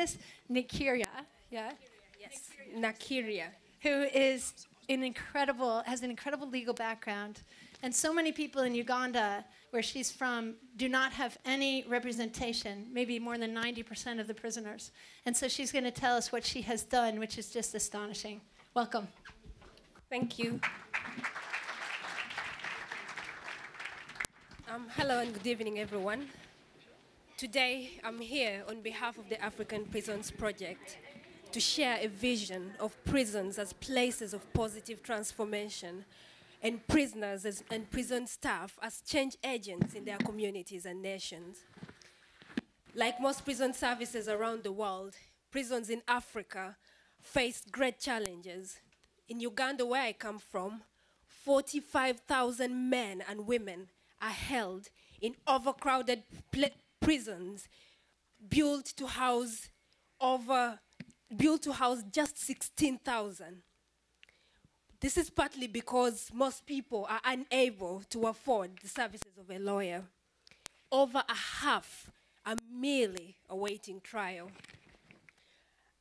this? Nikiria, yeah? Yes, Nakiria. Who is has an incredible legal background. And so many people in Uganda, where she's from, do not have any representation, maybe more than 90% of the prisoners. And so she's going to tell us what she has done, which is just astonishing. Welcome. Thank you. Hello and good evening, everyone. Today, I'm here on behalf of the African Prisons Project to share a vision of prisons as places of positive transformation and prisoners and prison staff as change agents in their communities and nations. Like most prison services around the world, prisons in Africa face great challenges. In Uganda, where I come from, 45,000 men and women are held in overcrowded prisons built to house just 16,000. This is partly because most people are unable to afford the services of a lawyer. Over a half are merely awaiting trial.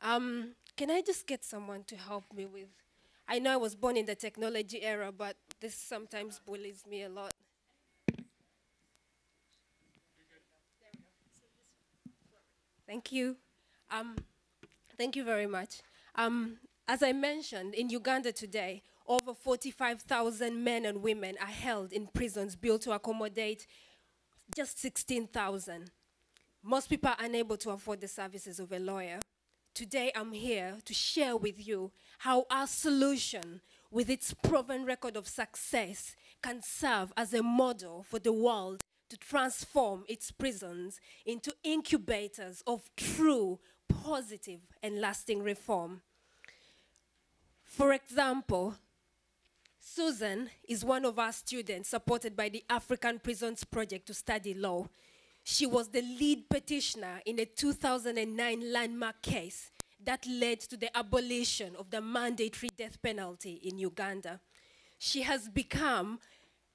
Can I just get someone to help me with? I know I was born in the technology era, but this sometimes bullies me a lot. Thank you. Thank you very much. As I mentioned, in Uganda today, over 45,000 men and women are held in prisons built to accommodate just 16,000. Most people are unable to afford the services of a lawyer. Today, I'm here to share with you how our solution, with its proven record of success, can serve as a model for the world to transform its prisons into incubators of true, positive, and lasting reform. For example, Susan is one of our students supported by the African Prisons Project to study law. She was the lead petitioner in a 2009 landmark case that led to the abolition of the mandatory death penalty in Uganda. She has become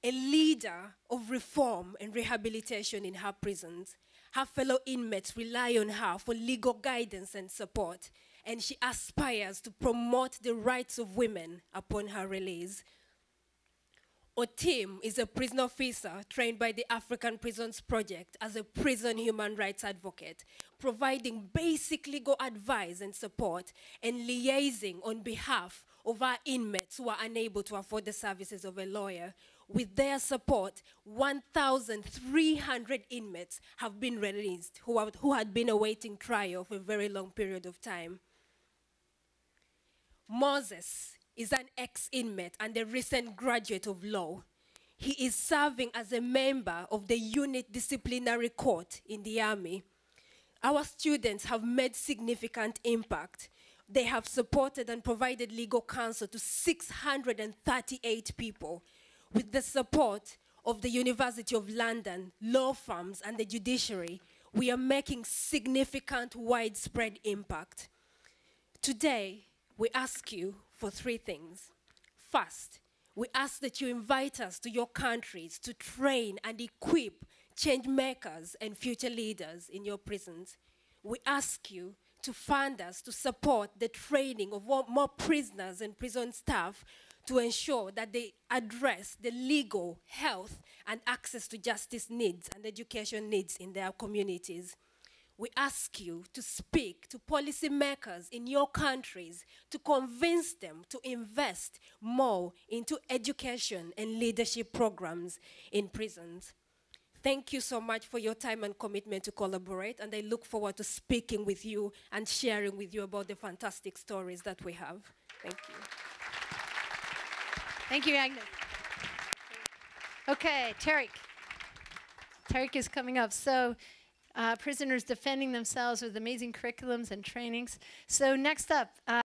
a leader of reform and rehabilitation in her prisons. Her fellow inmates rely on her for legal guidance and support, and she aspires to promote the rights of women upon her release. Otim is a prison officer trained by the African Prisons Project as a prison human rights advocate, providing basic legal advice and support and liaising on behalf of our inmates who are unable to afford the services of a lawyer. With their support, 1,300 inmates have been released who had been awaiting trial for a very long period of time. Moses is an ex-inmate and a recent graduate of law. He is serving as a member of the unit disciplinary court in the army. Our students have made significant impact. They have supported and provided legal counsel to 638 people. With the support of the University of London, law firms, and the judiciary, we are making significant widespread impact. Today, we ask you for three things. First, we ask that you invite us to your countries to train and equip change makers and future leaders in your prisons. We ask you to fund us to support the training of more prisoners and prison staff to ensure that they address the legal, health, and access to justice needs and education needs in their communities. We ask you to speak to policymakers in your countries to convince them to invest more into education and leadership programs in prisons. Thank you so much for your time and commitment to collaborate, and I look forward to speaking with you and sharing with you about the fantastic stories that we have. Thank you. Thank you, Agnes. Okay, Tariq. Tariq is coming up. So, prisoners defending themselves with amazing curriculums and trainings. So next up,